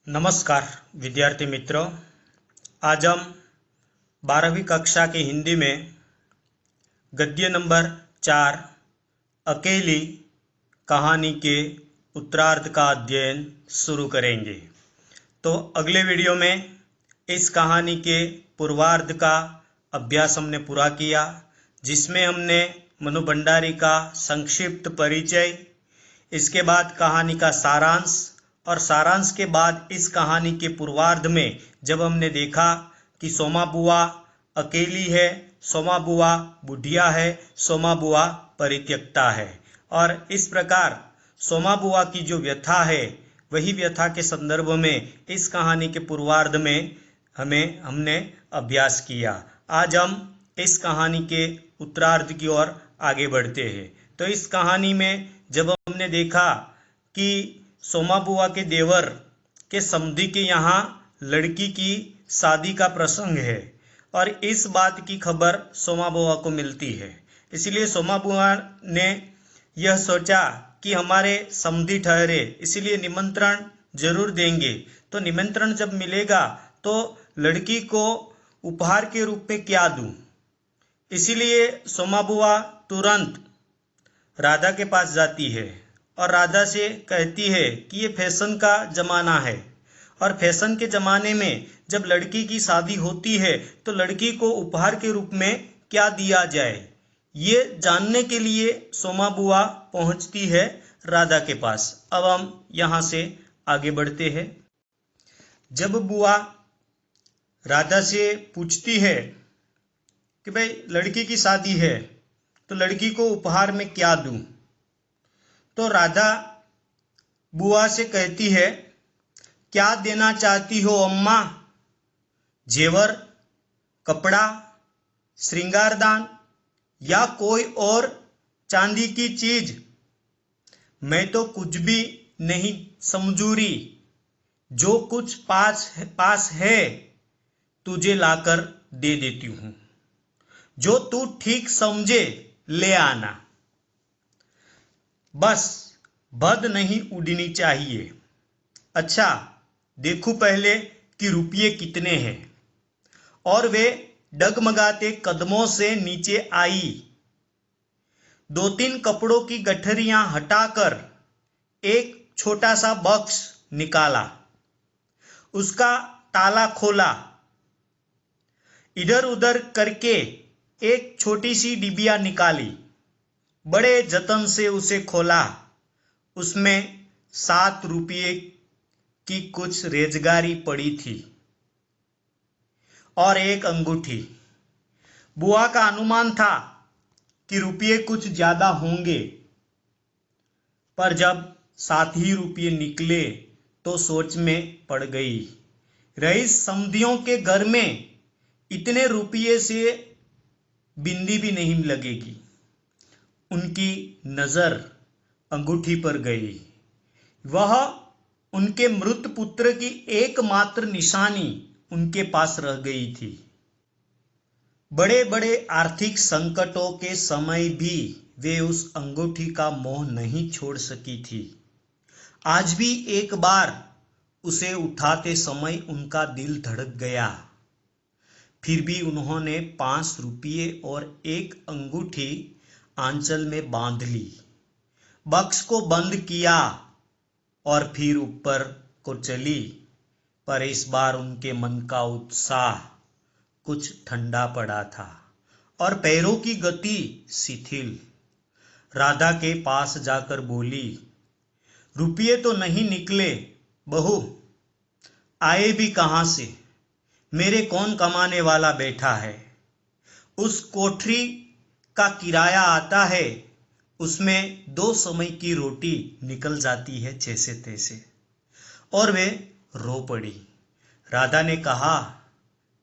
नमस्कार विद्यार्थी मित्रों, आज हम 12वीं कक्षा की हिंदी में गद्य नंबर 4 अकेली कहानी के उत्तरार्ध का अध्ययन शुरू करेंगे। तो अगले वीडियो में इस कहानी के पूर्वार्ध का अभ्यास हमने पूरा किया, जिसमें हमने मनु भंडारी का संक्षिप्त परिचय, इसके बाद कहानी का सारांश और सारांश के बाद इस कहानी के पूर्वार्ध में जब हमने देखा कि सोमा बुआ अकेली है, सोमा बुआ बुढ़िया है, सोमा बुआ परित्यक्ता है, और इस प्रकार सोमा बुआ की जो व्यथा है वही व्यथा के संदर्भ में इस कहानी के पूर्वार्ध में हमने अभ्यास किया। आज हम इस कहानी के उत्तरार्ध की ओर आगे बढ़ते हैं। तो इस कहानी में जब हमने देखा कि सोमा बुआ के देवर के समधी के यहाँ लड़की की शादी का प्रसंग है और इस बात की खबर सोमा बुआ को मिलती है, इसलिए सोमा बुआ ने यह सोचा कि हमारे समधी ठहरे, इसलिए निमंत्रण जरूर देंगे। तो निमंत्रण जब मिलेगा तो लड़की को उपहार के रूप में क्या दूं, इसीलिए सोमा बुआ तुरंत राधा के पास जाती है और राधा से कहती है कि ये फैशन का ज़माना है और फैशन के ज़माने में जब लड़की की शादी होती है तो लड़की को उपहार के रूप में क्या दिया जाए, ये जानने के लिए सोमा बुआ पहुंचती है राधा के पास। अब हम यहाँ से आगे बढ़ते हैं। जब बुआ राधा से पूछती है कि भाई लड़की की शादी है तो लड़की को उपहार में क्या दूं, तो राधा बुआ से कहती है, क्या देना चाहती हो अम्मा? जेवर, कपड़ा, श्रृंगारदान या कोई और चांदी की चीज? मैं तो कुछ भी नहीं समझूरी, जो कुछ पास है तुझे लाकर दे देती हूं, जो तू ठीक समझे ले आना, बस बद नहीं उड़नी चाहिए। अच्छा देखूं पहले कि रुपये कितने हैं। और वे डगमगाते कदमों से नीचे आई, 2-3 कपड़ों की गठरियां हटाकर एक छोटा सा बक्स निकाला, उसका ताला खोला, इधर उधर करके एक छोटी सी डिबिया निकाली, बड़े जतन से उसे खोला, उसमें 7 रुपये की कुछ रेजगारी पड़ी थी और एक अंगूठी। बुआ का अनुमान था कि रुपये कुछ ज्यादा होंगे, पर जब 7 ही रुपये निकले तो सोच में पड़ गई। रईस समधियों के घर में इतने रुपये से बिंदी भी नहीं लगेगी। उनकी नजर अंगूठी पर गई। वह उनके मृत पुत्र की एकमात्र निशानी उनके पास रह गई थी। बड़े बड़े आर्थिक संकटों के समय भी वे उस अंगूठी का मोह नहीं छोड़ सकी थी। आज भी एक बार उसे उठाते समय उनका दिल धड़क गया। फिर भी उन्होंने 5 रुपये और एक अंगूठी आंचल में बांध ली, बक्स को बंद किया और फिर ऊपर को चली। पर इस बार उनके मन का उत्साह कुछ ठंडा पड़ा था और पैरों की गति शिथिल। राधा के पास जाकर बोली, रुपये तो नहीं निकले बहू, आए भी कहां से? मेरे कौन कमाने वाला बैठा है? उस कोठरी का किराया आता है, उसमें 2 समय की रोटी निकल जाती है जैसे तैसे। और वे रो पड़ी। राधा ने कहा,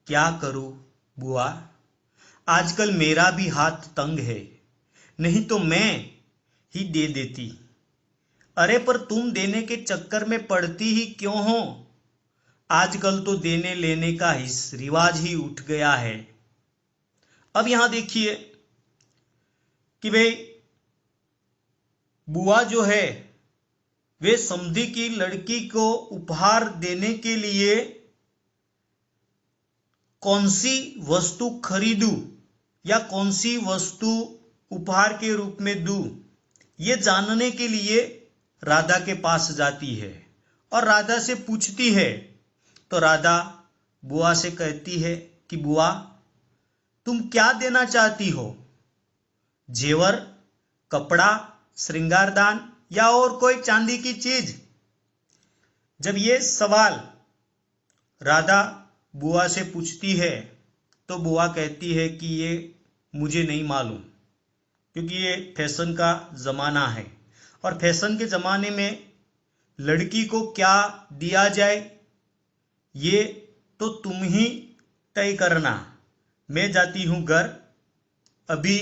क्या करूं बुआ, आजकल मेरा भी हाथ तंग है, नहीं तो मैं ही दे देती। अरे पर तुम देने के चक्कर में पड़ती ही क्यों हो? आजकल तो देने लेने का रिवाज ही उठ गया है। अब यहां देखिए कि भाई बुआ जो है वे समधी की लड़की को उपहार देने के लिए कौन सी वस्तु खरीदूं या कौन सी वस्तु उपहार के रूप में दूं, ये जानने के लिए राधा के पास जाती है और राधा से पूछती है। तो राधा बुआ से कहती है कि बुआ, तुम क्या देना चाहती हो? जेवर, कपड़ा, श्रृंगारदान या और कोई चांदी की चीज? जब ये सवाल राधा बुआ से पूछती है तो बुआ कहती है कि ये मुझे नहीं मालूम, क्योंकि ये फैशन का ज़माना है और फैशन के ज़माने में लड़की को क्या दिया जाए ये तो तुम ही तय करना। मैं जाती हूँ घर, अभी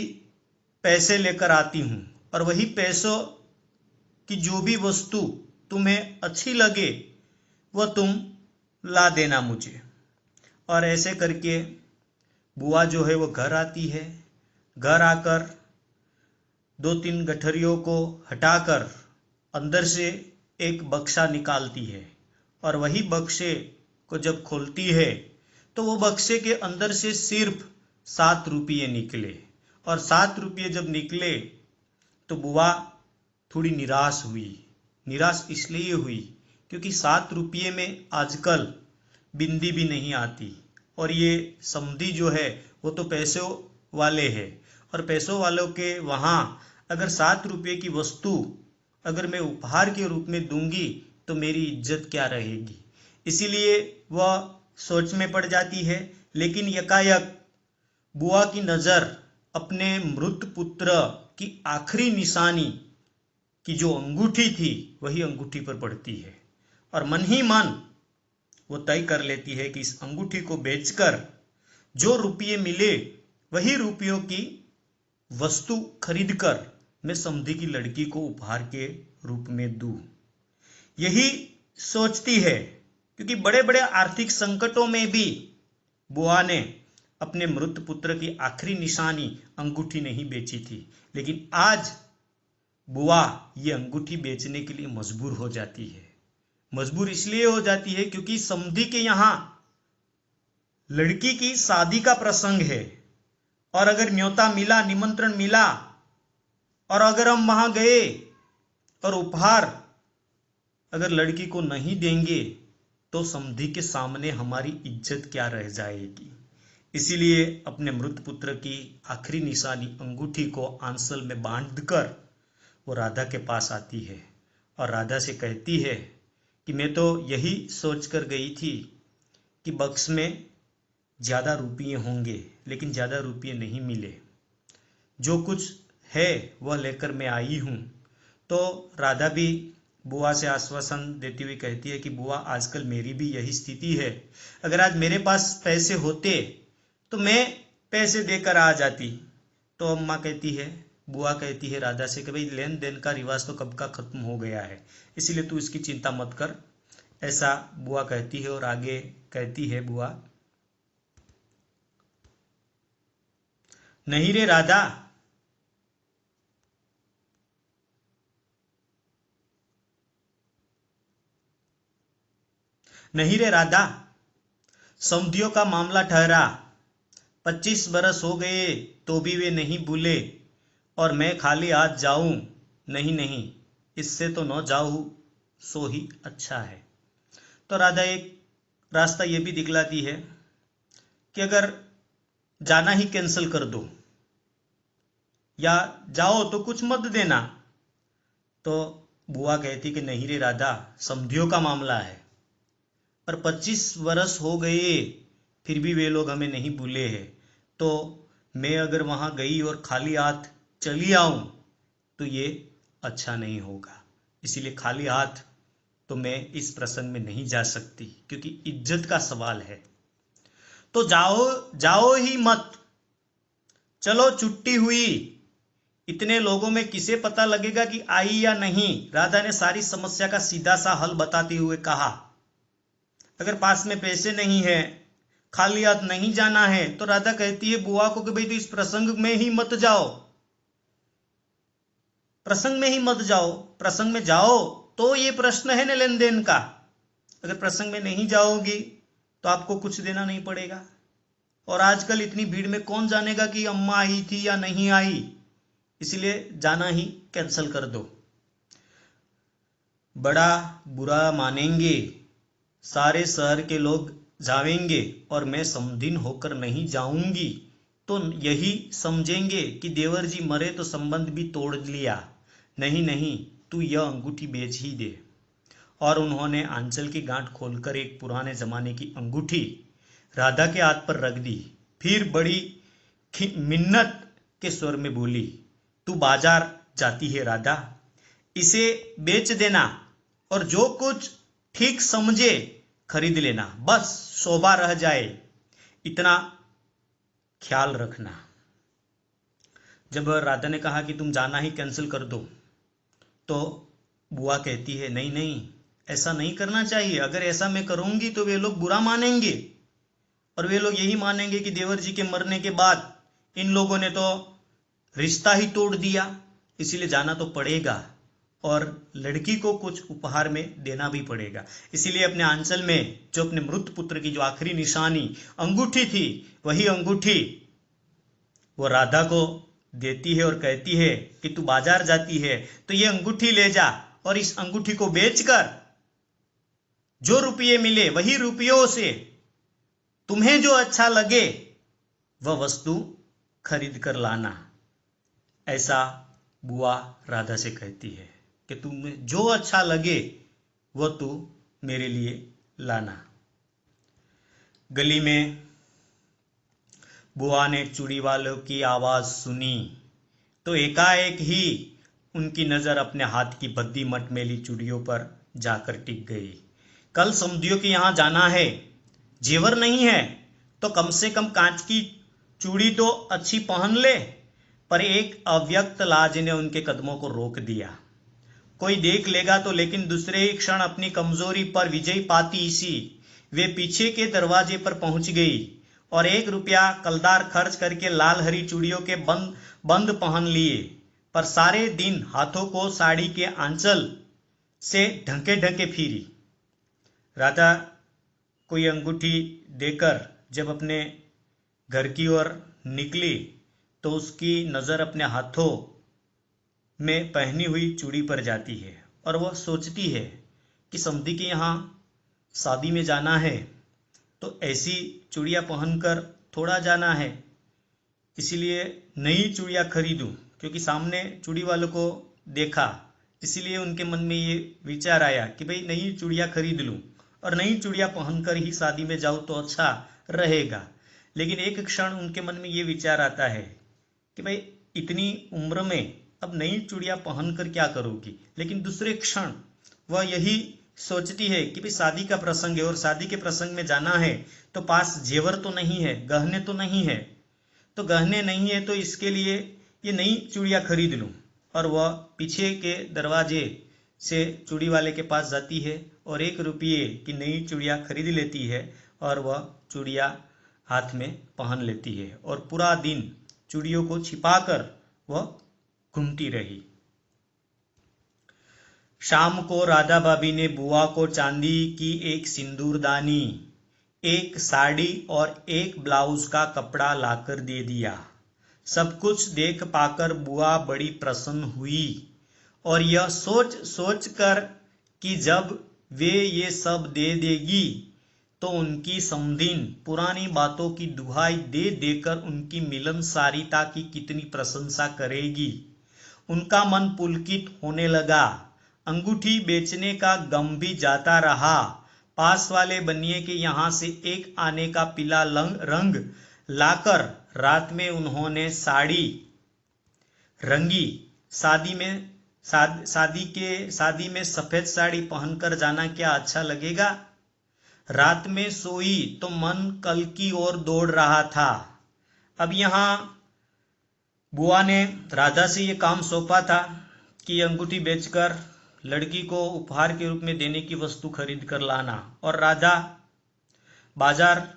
पैसे लेकर आती हूँ और वही पैसों की जो भी वस्तु तुम्हें अच्छी लगे वह तुम ला देना मुझे। और ऐसे करके बुआ जो है वो घर आती है। घर आकर 2-3 गठरियों को हटाकर अंदर से एक बक्सा निकालती है और वही बक्से को जब खोलती है तो वो बक्से के अंदर से सिर्फ 7 रुपये निकले। और 7 रुपये जब निकले तो बुआ थोड़ी निराश हुई। निराश इसलिए हुई क्योंकि 7 रुपये में आजकल बिंदी भी नहीं आती और ये समधी जो है वो तो पैसों वाले हैं और पैसों वालों के वहाँ अगर 7 रुपये की वस्तु अगर मैं उपहार के रूप में दूंगी तो मेरी इज्जत क्या रहेगी। इसीलिए वह सोच में पड़ जाती है। लेकिन यकायक बुआ की नज़र अपने मृत पुत्र की आखिरी निशानी की जो अंगूठी थी वही अंगूठी पर पड़ती है और मन ही मन वो तय कर लेती है कि इस अंगूठी को बेचकर जो रुपये मिले वही रुपयों की वस्तु खरीदकर मैं समधी की लड़की को उपहार के रूप में दूं। यही सोचती है क्योंकि बड़े बड़े आर्थिक संकटों में भी बुआ ने अपने मृत पुत्र की आखिरी निशानी अंगूठी नहीं बेची थी। लेकिन आज बुआ ये अंगूठी बेचने के लिए मजबूर हो जाती है। मजबूर इसलिए हो जाती है क्योंकि समधी के यहाँ लड़की की शादी का प्रसंग है और अगर न्योता मिला, निमंत्रण मिला और अगर हम वहां गए और उपहार अगर लड़की को नहीं देंगे तो समधी के सामने हमारी इज्जत क्या रह जाएगी। इसीलिए अपने मृत पुत्र की आखिरी निशानी अंगूठी को आंचल में बांधकर वो राधा के पास आती है और राधा से कहती है कि मैं तो यही सोच कर गई थी कि बक्स में ज़्यादा रुपये होंगे, लेकिन ज़्यादा रुपये नहीं मिले। जो कुछ है वह लेकर मैं आई हूँ। तो राधा भी बुआ से आश्वासन देती हुई कहती है कि बुआ, आजकल मेरी भी यही स्थिति है। अगर आज मेरे पास पैसे होते तो मैं पैसे देकर आ जाती। तो अम्मा कहती है, बुआ कहती है राधा से कि भाई लेन देन का रिवाज तो कब का खत्म हो गया है, इसीलिए तू इसकी चिंता मत कर। ऐसा बुआ कहती है और आगे कहती है बुआ, नहीं रे राधा, नहीं रे राधा, समधियों का मामला ठहरा। 25 बरस हो गए तो भी वे नहीं भूले और मैं खाली हाथ जाऊं, नहीं नहीं, इससे तो न जाऊं सो ही अच्छा है। तो राधा एक रास्ता ये भी दिखलाती है कि अगर जाना ही कैंसिल कर दो या जाओ तो कुछ मत देना। तो बुआ कहती कि नहीं रे राधा, समधियों का मामला है पर 25 वर्ष हो गए फिर भी वे लोग हमें नहीं भूले हैं। तो मैं अगर वहां गई और खाली हाथ चली आऊं तो ये अच्छा नहीं होगा। इसीलिए खाली हाथ तो मैं इस प्रसंग में नहीं जा सकती क्योंकि इज्जत का सवाल है। तो जाओ ही मत, चलो छुट्टी हुई। इतने लोगों में किसे पता लगेगा कि आई या नहीं। राधा ने सारी समस्या का सीधा सा हल बताते हुए कहा। अगर पास में पैसे नहीं है, खाली हाथ नहीं जाना है, तो राधा कहती है बुआ को कि भाई तो इस प्रसंग में ही मत जाओ, प्रसंग में ही मत जाओ। प्रसंग में जाओ तो ये प्रश्न है ना लेन देन का। अगर प्रसंग में नहीं जाओगी तो आपको कुछ देना नहीं पड़ेगा। और आजकल इतनी भीड़ में कौन जानेगा कि अम्मा आई थी या नहीं आई, इसलिए जाना ही कैंसिल कर दो। बड़ा बुरा मानेंगे, सारे शहर के लोग जावेंगे और मैं समधिन होकर नहीं जाऊंगी तो यही समझेंगे कि देवर जी मरे तो संबंध भी तोड़ लिया। नहीं नहीं, तू यह अंगूठी बेच ही दे। और उन्होंने आंचल की गांठ खोलकर एक पुराने जमाने की अंगूठी राधा के हाथ पर रख दी। फिर बड़ी मिन्नत के स्वर में बोली, तू बाजार जाती है राधा, इसे बेच देना और जो कुछ ठीक समझे खरीद लेना, बस शोभा रह जाए, इतना ख्याल रखना। जब राधा ने कहा कि तुम जाना ही कैंसिल कर दो, तो बुआ कहती है, नहीं नहीं, ऐसा नहीं करना चाहिए। अगर ऐसा मैं करूंगी तो वे लोग बुरा मानेंगे और वे लोग यही मानेंगे कि देवर जी के मरने के बाद इन लोगों ने तो रिश्ता ही तोड़ दिया, इसीलिए जाना तो पड़ेगा और लड़की को कुछ उपहार में देना भी पड़ेगा। इसीलिए अपने आंचल में जो अपने मृत पुत्र की जो आखिरी निशानी अंगूठी थी, वही अंगूठी वो राधा को देती है और कहती है कि तू बाजार जाती है तो ये अंगूठी ले जा और इस अंगूठी को बेचकर जो रुपये मिले वही रुपयों से तुम्हें जो अच्छा लगे वह वस्तु खरीद कर लाना। ऐसा बुआ राधा से कहती है कि तुम्हें जो अच्छा लगे वह तू मेरे लिए लाना। गली में बुआ ने चूड़ी वालों की आवाज सुनी तो एकाएक ही उनकी नजर अपने हाथ की भद्दी मटमैली चूड़ियों पर जाकर टिक गई। कल समधियों के यहां जाना है, जेवर नहीं है तो कम से कम कांच की चूड़ी तो अच्छी पहन ले। पर एक अव्यक्त लाज ने उनके कदमों को रोक दिया। कोई देख लेगा तो, लेकिन दूसरे ही क्षण अपनी कमजोरी पर विजय पाती सी वे पीछे के दरवाजे पर पहुंच गई और 1 रुपया कलदार खर्च करके लाल हरी चूड़ियों के बंद पहन लिए। पर सारे दिन हाथों को साड़ी के आंचल से ढके ढके फिरी। राधा कोई अंगूठी देकर जब अपने घर की ओर निकली तो उसकी नजर अपने हाथों में पहनी हुई चूड़ी पर जाती है और वह सोचती है कि समधी के यहाँ शादी में जाना है तो ऐसी चूड़ियाँ पहनकर थोड़ा जाना है, इसीलिए नई चूड़ियाँ खरीदूं। क्योंकि सामने चूड़ी वालों को देखा, इसीलिए उनके मन में ये विचार आया कि भाई नई चूड़ियाँ खरीद लूं और नई चूड़ियाँ पहनकर ही शादी में जाऊं तो अच्छा रहेगा। लेकिन एक क्षण उनके मन में ये विचार आता है कि भाई इतनी उम्र में अब नई चूड़ियाँ पहनकर क्या करोगी। लेकिन दूसरे क्षण वह यही सोचती है कि भाई शादी का प्रसंग है और शादी के प्रसंग में जाना है तो पास जेवर तो नहीं है, गहने तो नहीं है, तो गहने नहीं है तो इसके लिए ये नई चूड़ियाँ खरीद लूं। और वह पीछे के दरवाजे से चूड़ी वाले के पास जाती है और 1 रुपये की नई चूड़ियाँ खरीद लेती है और वह चूड़ियाँ हाथ में पहन लेती है और पूरा दिन चूड़ियों को छिपाकर वह घूमती रही। शाम को राधा भाभी ने बुआ को चांदी की एक सिंदूरदानी, एक साड़ी और एक ब्लाउज का कपड़ा लाकर दे दिया। सब कुछ देख पाकर बुआ बड़ी प्रसन्न हुई और यह सोच सोच कर कि जब वे ये सब दे देगी तो उनकी समधिन पुरानी बातों की दुहाई दे देकर उनकी मिलनसारिता की कितनी प्रशंसा करेगी। उनका मन पुलकित होने लगा। अंगूठी बेचने का गम भी जाता रहा। पास वाले बनिए के यहाँ से एक आने का पीला रंग लाकर रात में उन्होंने साड़ी रंगी। शादी में सफेद साड़ी पहनकर जाना क्या अच्छा लगेगा। रात में सोई तो मन कल की ओर दौड़ रहा था। अब यहाँ बुआ ने राधा से ये काम सौंपा था कि अंगूठी बेचकर लड़की को उपहार के रूप में देने की वस्तु खरीद कर लाना। और राधा बाजार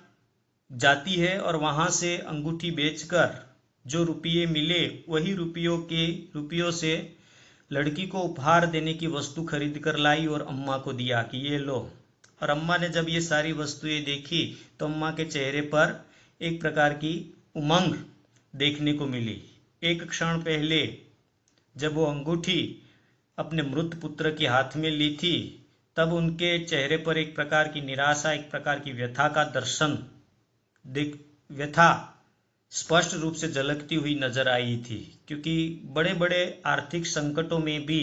जाती है और वहां से अंगूठी बेचकर जो रुपये मिले वही रुपयों से लड़की को उपहार देने की वस्तु खरीद कर लाई और अम्मा को दिया कि ये लो। और अम्मा ने जब ये सारी वस्तुएं देखी तो अम्मा के चेहरे पर एक प्रकार की उमंग देखने को मिली। एक क्षण पहले जब वो अंगूठी अपने मृत पुत्र के हाथ में ली थी तब उनके चेहरे पर एक प्रकार की निराशा, एक प्रकार की व्यथा का दर्शन व्यथा स्पष्ट रूप से झलकती हुई नजर आई थी, क्योंकि बड़े बड़े आर्थिक संकटों में भी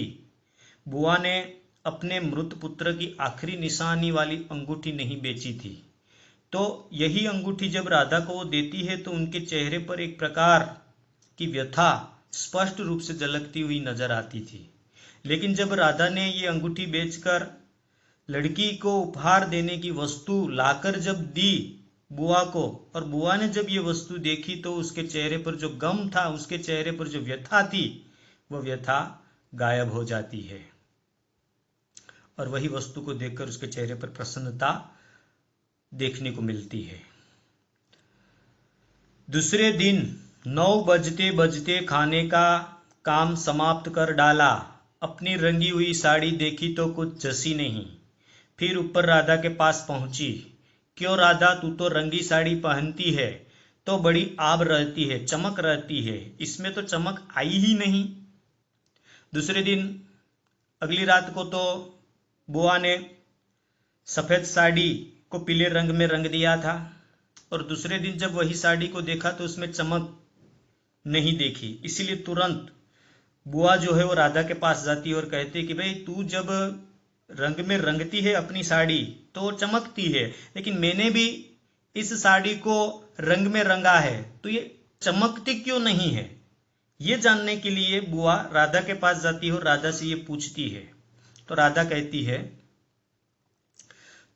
बुआ ने अपने मृत पुत्र की आखिरी निशानी वाली अंगूठी नहीं बेची थी। तो यही अंगूठी जब राधा को वो देती है तो उनके चेहरे पर एक प्रकार की व्यथा स्पष्ट रूप से झलकती हुई नजर आती थी। लेकिन जब राधा ने ये अंगूठी बेचकर लड़की को उपहार देने की वस्तु लाकर जब दी बुआ को, और बुआ ने जब ये वस्तु देखी तो उसके चेहरे पर जो गम था, उसके चेहरे पर जो व्यथा थी, वह व्यथा गायब हो जाती है और वही वस्तु को देखकर उसके चेहरे पर प्रसन्नता देखने को मिलती है। दूसरे दिन 9 बजते बजते खाने का काम समाप्त कर डाला। अपनी रंगी हुई साड़ी देखी तो कुछ जसी नहीं। फिर ऊपर राधा के पास पहुंची। क्यों राधा, तू तो रंगी साड़ी पहनती है तो बड़ी आब रहती है, चमक रहती है, इसमें तो चमक आई ही नहीं। दूसरे दिन अगली रात को तो बुआ ने सफेद साड़ी को पीले रंग में रंग दिया था और दूसरे दिन जब वही साड़ी को देखा तो उसमें चमक नहीं देखी। इसीलिए तुरंत बुआ जो है वो राधा के पास जाती और कहती कि भाई तू जब रंग में रंगती है अपनी साड़ी तो चमकती है, लेकिन मैंने भी इस साड़ी को रंग में रंगा है तो ये चमकती क्यों नहीं है। ये जानने के लिए बुआ राधा के पास जाती है और राधा से ये पूछती है। तो राधा कहती है,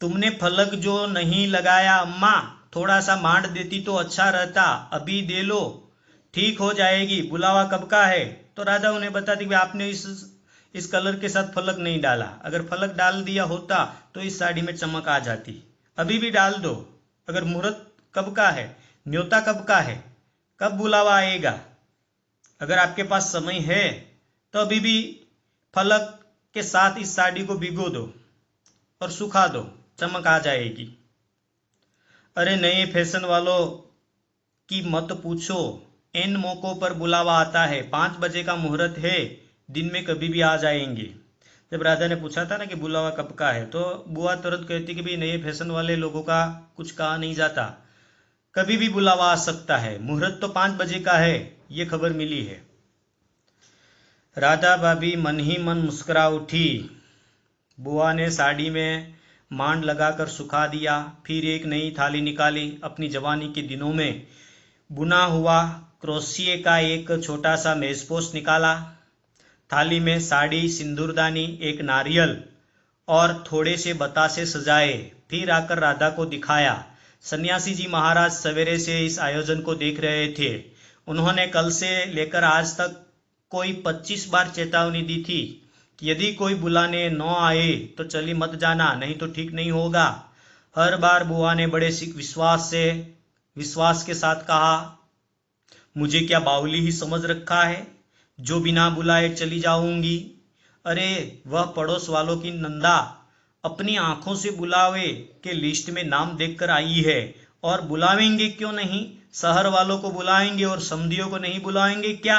तुमने फलक जो नहीं लगाया अम्मा, थोड़ा सा मांड देती तो अच्छा रहता, अभी दे लो, ठीक हो जाएगी, बुलावा कब का है। तो राधा उन्हें बताती कि आपने इस कलर के साथ फलक नहीं डाला, अगर फलक डाल दिया होता तो इस साड़ी में चमक आ जाती, अभी भी डाल दो। अगर मुहूर्त कब का है, न्योता कब का है, कब बुलावा आएगा, अगर आपके पास समय है तो अभी भी फलक के साथ इस साड़ी को भिगो दो और सुखा दो, चमक आ जाएगी। अरे नए फैशन वालों की मत पूछो, इन मौकों पर बुलावा आता है, 5 बजे का मुहूर्त है, दिन में कभी भी आ जाएंगे। जब राधा ने पूछा था ना कि बुलावा कब का है तो बुआ तुरंत कहती कि भाई नए फैशन वाले लोगों का कुछ कहा नहीं जाता, कभी भी बुलावा आ सकता है, मुहूर्त तो 5 बजे का है, ये खबर मिली है। राधा भाभी मन ही मन मुस्कुरा उठी। बुआ ने साड़ी में मांड लगाकर सुखा दिया, फिर एक नई थाली निकाली। अपनी जवानी के दिनों में बुना हुआ क्रोशिये का एक छोटा सा मेजपोश निकाला। थाली में साड़ी, सिंदूरदानी, एक नारियल और थोड़े से बतासे सजाए। फिर आकर राधा को दिखाया। सन्यासी जी महाराज सवेरे से इस आयोजन को देख रहे थे। उन्होंने कल से लेकर आज तक कोई 25 बार चेतावनी दी थी कि यदि कोई बुलाने न आए तो चली मत जाना, नहीं तो ठीक नहीं होगा। हर बार बुआ ने बड़े विश्वास के साथ कहा, मुझे क्या बावली ही समझ रखा है जो बिना बुलाए चली जाऊंगी। अरे वह पड़ोस वालों की नंदा अपनी आंखों से बुलावे के लिस्ट में नाम देखकर आई है और बुलावेंगे क्यों नहीं, शहर वालों को बुलाएंगे और समधियों को नहीं बुलाएंगे क्या।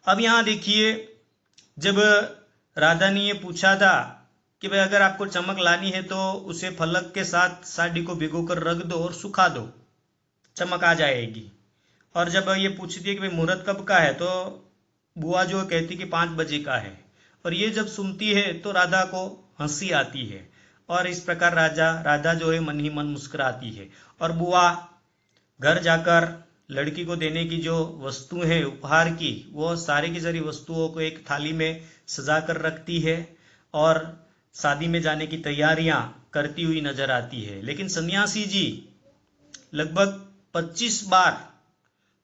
अब यहाँ देखिए, जब राधा ने ये पूछा था कि भाई अगर आपको चमक लानी है तो उसे फलक के साथ साड़ी को भिगोकर रख दो और सुखा दो, चमक आ जाएगी। और जब ये पूछती है कि भाई मुहूर्त कब का है तो बुआ जो कहती कि 5 बजे का है। और ये जब सुनती है तो राधा को हंसी आती है और इस प्रकार राधा जो है मन ही मन मुस्कुराती है। और बुआ घर जाकर लड़की को देने की जो वस्तु है उपहार की, वो सारी की सारी वस्तुओं को एक थाली में सजा कर रखती है और शादी में जाने की तैयारियां करती हुई नजर आती है। लेकिन सन्यासी जी लगभग 25 बार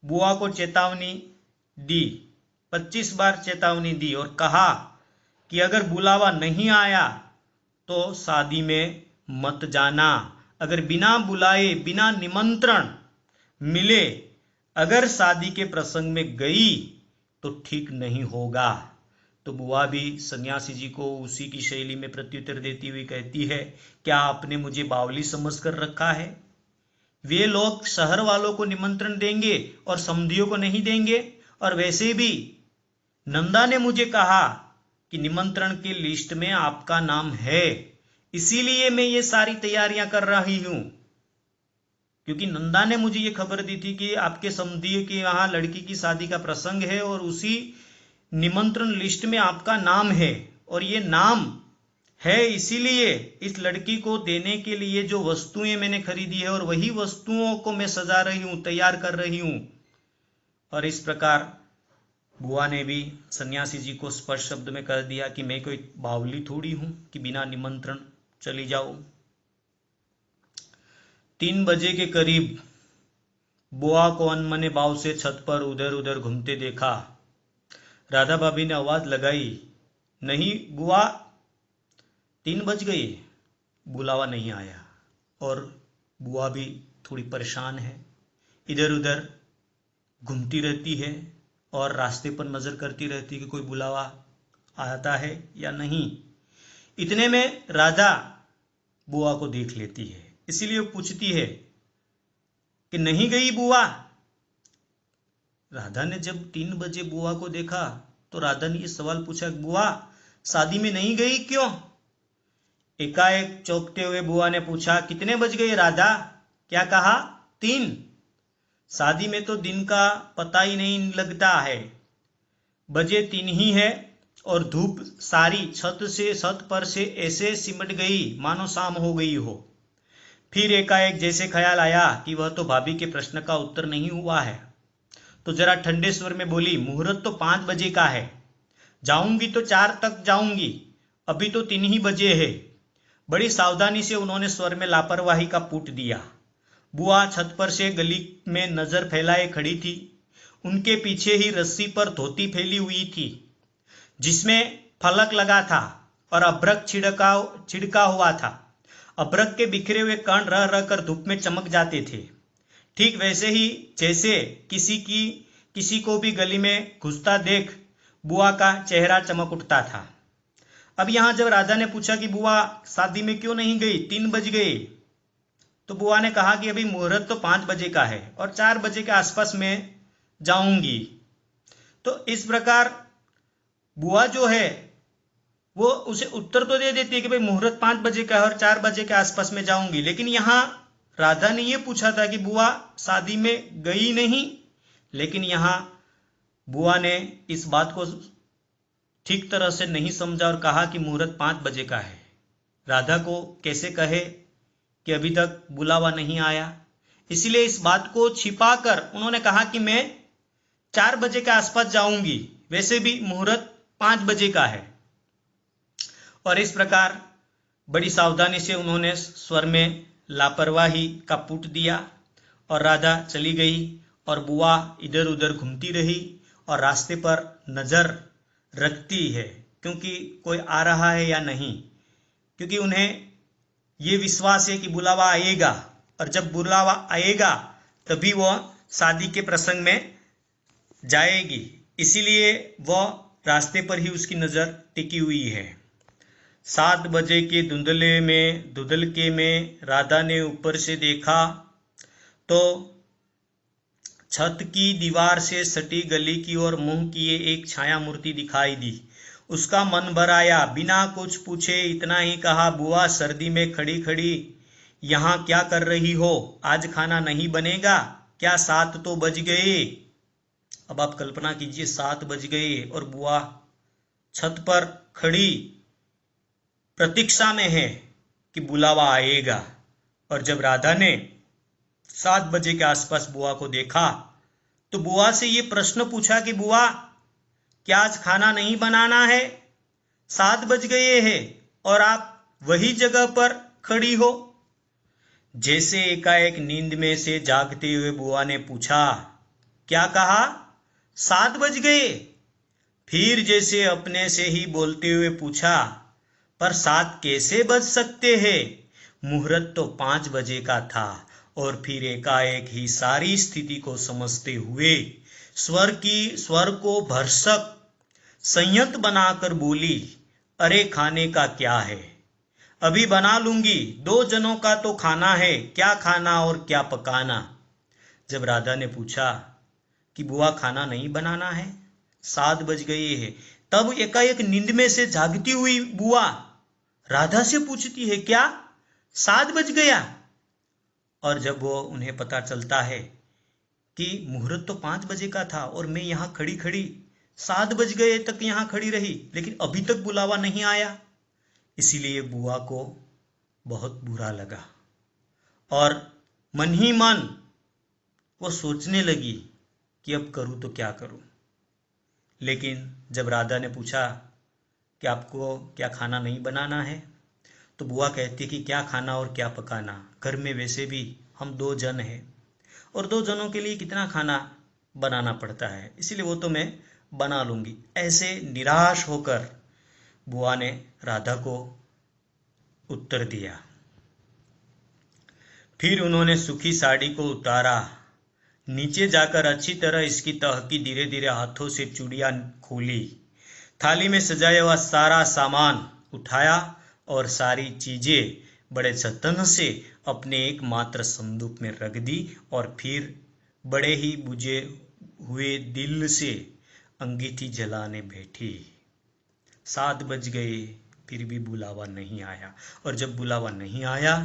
बुआ को चेतावनी दी, 25 बार चेतावनी दी और कहा कि अगर बुलावा नहीं आया तो शादी में मत जाना, अगर बिना बुलाए बिना निमंत्रण मिले अगर शादी के प्रसंग में गई तो ठीक नहीं होगा। तो बुआ भी सन्यासी जी को उसी की शैली में प्रत्युत्तर देती हुई कहती है, क्या आपने मुझे बावली समझकर रखा है? वे लोग शहर वालों को निमंत्रण देंगे और समधियों को नहीं देंगे। और वैसे भी नंदा ने मुझे कहा कि निमंत्रण की लिस्ट में आपका नाम है, इसीलिए मैं ये सारी तैयारियां कर रही हूं। क्योंकि नंदा ने मुझे ये खबर दी थी कि आपके समधी के यहाँ लड़की की शादी का प्रसंग है और उसी निमंत्रण लिस्ट में आपका नाम है, और ये नाम है इसीलिए इस लड़की को देने के लिए जो वस्तुएं मैंने खरीदी है और वही वस्तुओं को मैं सजा रही हूं, तैयार कर रही हूं। और इस प्रकार बुआ ने भी सन्यासी जी को स्पष्ट शब्द में कह दिया कि मैं कोई बावली थोड़ी हूं कि बिना निमंत्रण चली जाओ। 3 बजे के करीब बुआ को अनमने भाव से छत पर उधर उधर घूमते देखा। राधा भाभी ने आवाज लगाई, नहीं बुआ, 3 बज गए। बुलावा नहीं आया और बुआ भी थोड़ी परेशान है, इधर उधर घूमती रहती है और रास्ते पर नजर करती रहती है कि कोई बुलावा आता है या नहीं। इतने में राधा बुआ को देख लेती है, इसीलिए वो पूछती है कि नहीं गई बुआ? राधा ने जब 3 बजे बुआ को देखा तो राधा ने ये सवाल पूछा, बुआ शादी में नहीं गई क्यों? एकाएक चौंकते हुए बुआ ने पूछा, कितने बज गए राधा? क्या कहा? 3। शादी में तो दिन का पता ही नहीं लगता है, बजे 3 ही है और धूप सारी छत पर से ऐसे सिमट गई मानो शाम हो गई हो। फिर एकाएक जैसे ख्याल आया कि वह तो भाभी के प्रश्न का उत्तर नहीं हुआ है, तो जरा ठंडे स्वर में बोली, मुहूर्त तो 5 बजे का है, जाऊंगी तो 4 तक जाऊंगी, अभी तो 3 ही बजे है। बड़ी सावधानी से उन्होंने स्वर में लापरवाही का पुट दिया। बुआ छत पर से गली में नजर फैलाए खड़ी थी। उनके पीछे ही रस्सी पर धोती फैली हुई थी जिसमें फलक लगा था और अभ्रक छिड़का हुआ था। अभ्रक के बिखरे हुए कण रह रह कर धूप में चमक जाते थे, ठीक वैसे ही जैसे किसी को भी गली में घुसता देख बुआ का चेहरा चमक उठता था। अब यहां जब राधा ने पूछा कि बुआ शादी में क्यों नहीं गई, 3 बज गए, तो बुआ ने कहा कि अभी मुहूर्त तो 5 बजे का है और 4 बजे के आसपास में जाऊंगी। तो इस प्रकार बुआ जो है वो उसे उत्तर तो दे देती है कि भाई मुहूर्त 5 बजे का है और 4 बजे के आसपास में जाऊंगी, लेकिन यहां राधा ने यह पूछा था कि बुआ शादी में गई नहीं, लेकिन यहां बुआ ने इस बात को ठीक तरह से नहीं समझा और कहा कि मुहूर्त 5 बजे का है। राधा को कैसे कहे कि अभी तक बुलावा नहीं आया, इसलिए इस बात को छिपाकर उन्होंने कहा कि मैं 4 बजे के आसपास जाऊंगी, वैसे भी मुहूर्त 5 बजे का है। और इस प्रकार बड़ी सावधानी से उन्होंने स्वर में लापरवाही का पुट दिया और राधा चली गई और बुआ इधर उधर घूमती रही और रास्ते पर नजर रखती है क्योंकि कोई आ रहा है या नहीं, क्योंकि उन्हें ये विश्वास है कि बुलावा आएगा और जब बुलावा आएगा तभी वह शादी के प्रसंग में जाएगी, इसीलिए वह रास्ते पर ही उसकी नजर टिकी हुई है। 7 बजे के धुंधलके में राधा ने ऊपर से देखा तो छत की दीवार से सटी गली की ओर मुंह किए एक छाया मूर्ति दिखाई दी। उसका मन भर आया, बिना कुछ पूछे इतना ही कहा, बुआ सर्दी में खड़ी खड़ी यहाँ क्या कर रही हो? आज खाना नहीं बनेगा क्या? 7 तो बज गए। अब आप कल्पना कीजिए 7 बज गए और बुआ छत पर खड़ी प्रतीक्षा में है कि बुलावा आएगा। और जब राधा ने 7 बजे के आसपास बुआ को देखा तो बुआ से ये प्रश्न पूछा कि बुआ क्या आज खाना नहीं बनाना है? 7 बज गए हैं और आप वही जगह पर खड़ी हो। जैसे एकाएक नींद में से जागते हुए बुआ ने पूछा, क्या कहा? 7 बज गए। फिर जैसे अपने से ही बोलते हुए पूछा, पर 7 कैसे बज सकते हैं? मुहूर्त तो 5 बजे का था। और फिर एकाएक ही सारी स्थिति को समझते हुए स्वर को भरसक संयत बनाकर बोली, अरे खाने का क्या है, अभी बना लूंगी, 2 जनों का तो खाना है, क्या खाना और क्या पकाना। जब राधा ने पूछा कि बुआ खाना नहीं बनाना है, 7 बज गए हैं, तब एकाएक नींद में से जागती हुई बुआ राधा से पूछती है, क्या 7 बज गया। और जब वो उन्हें पता चलता है कि मुहूर्त तो 5 बजे का था और मैं यहाँ खड़ी खड़ी 7 बज गए तक यहाँ खड़ी रही, लेकिन अभी तक बुलावा नहीं आया, इसीलिए बुआ को बहुत बुरा लगा और मन ही मन वो सोचने लगी कि अब करूँ तो क्या करूँ। लेकिन जब राधा ने पूछा कि आपको क्या खाना नहीं बनाना है, तो बुआ कहती कि क्या खाना और क्या पकाना, घर में वैसे भी हम 2 जन हैं और 2 जनों के लिए कितना खाना बनाना पड़ता है, इसीलिए वो तो मैं बना लूँगी। ऐसे निराश होकर बुआ ने राधा को उत्तर दिया। फिर उन्होंने सूखी साड़ी को उतारा, नीचे जाकर अच्छी तरह इसकी तह की धीरे धीरे हाथों से चूड़ियां खोली, थाली में सजाया हुआ सारा सामान उठाया और सारी चीजें बड़े जतन से अपने एकमात्र संदूक में रख दी और फिर बड़े ही बुझे हुए दिल से अंगीठी जलाने बैठी। 7 बज गए, फिर भी बुलावा नहीं आया, और जब बुलावा नहीं आया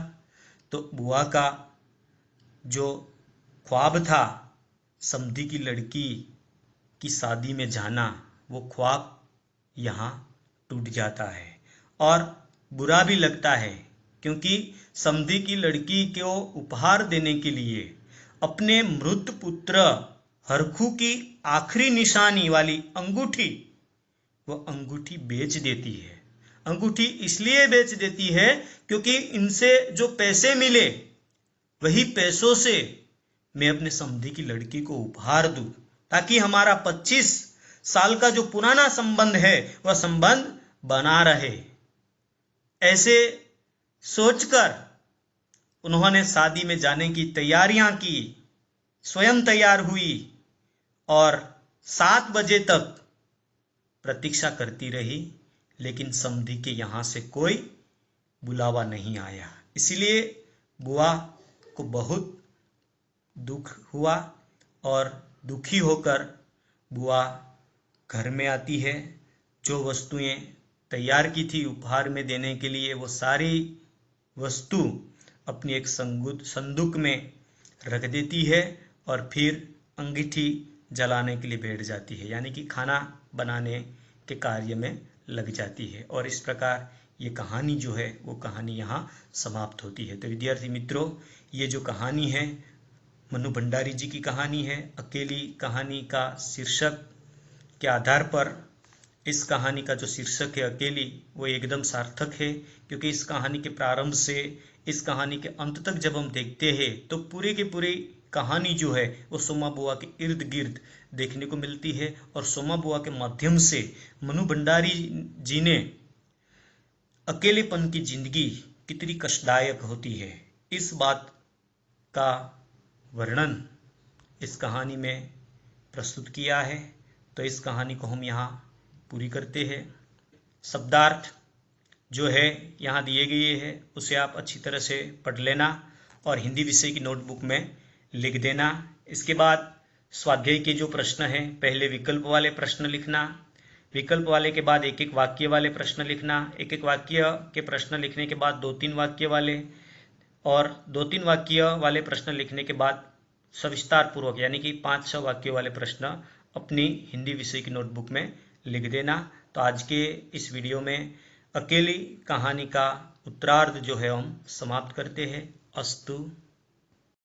तो बुआ का जो ख्वाब था समधी की लड़की की शादी में जाना, वो ख्वाब यहाँ टूट जाता है और बुरा भी लगता है, क्योंकि समधी की लड़की को उपहार देने के लिए अपने मृत पुत्र हरखू की आखिरी निशानी वाली अंगूठी, वो अंगूठी बेच देती है। अंगूठी इसलिए बेच देती है क्योंकि इनसे जो पैसे मिले वही पैसों से मैं अपने समधी की लड़की को उपहार दूं, ताकि हमारा 25 साल का जो पुराना संबंध है वह संबंध बना रहे। ऐसे सोचकर उन्होंने शादी में जाने की तैयारियां की, स्वयं तैयार हुई और 7 बजे तक प्रतीक्षा करती रही, लेकिन समधी के यहाँ से कोई बुलावा नहीं आया। इसलिए बुआ को बहुत दुख हुआ और दुखी होकर बुआ घर में आती है। जो वस्तुएं तैयार की थी उपहार में देने के लिए, वो सारी वस्तु अपनी एक संदूक में रख देती है और फिर अंगीठी जलाने के लिए बैठ जाती है, यानी कि खाना बनाने के कार्य में लग जाती है। और इस प्रकार ये कहानी जो है वो कहानी यहाँ समाप्त होती है। तो विद्यार्थी मित्रों, ये जो कहानी है मनु भंडारी जी की कहानी है। अकेली कहानी का शीर्षक के आधार पर इस कहानी का जो शीर्षक है अकेली, वो एकदम सार्थक है, क्योंकि इस कहानी के प्रारंभ से इस कहानी के अंत तक जब हम देखते हैं तो पूरी की पूरी कहानी जो है वो सोमा बुआ के इर्द गिर्द देखने को मिलती है और सोमा बुआ के माध्यम से मनु भंडारी जी ने अकेलेपन की जिंदगी कितनी कष्टदायक होती है इस बात का वर्णन इस कहानी में प्रस्तुत किया है। तो इस कहानी को हम यहाँ पूरी करते हैं। शब्दार्थ जो है यहाँ दिए गए हैं उसे आप अच्छी तरह से पढ़ लेना और हिंदी विषय की नोटबुक में लिख देना। इसके बाद स्वाध्याय के जो प्रश्न हैं, पहले विकल्प वाले प्रश्न लिखना, विकल्प वाले के बाद एक एक वाक्य वाले प्रश्न लिखना, एक एक वाक्य के प्रश्न लिखने के बाद 2-3 वाक्य वाले, और 2-3 वाक्य वाले प्रश्न लिखने के बाद सविस्तार पूर्वक यानी कि 5-6 वाक्य वाले प्रश्न अपनी हिंदी विषय की नोटबुक में लिख देना। तो आज के इस वीडियो में अकेली कहानी का उत्तरार्ध जो है हम समाप्त करते हैं। अस्तु।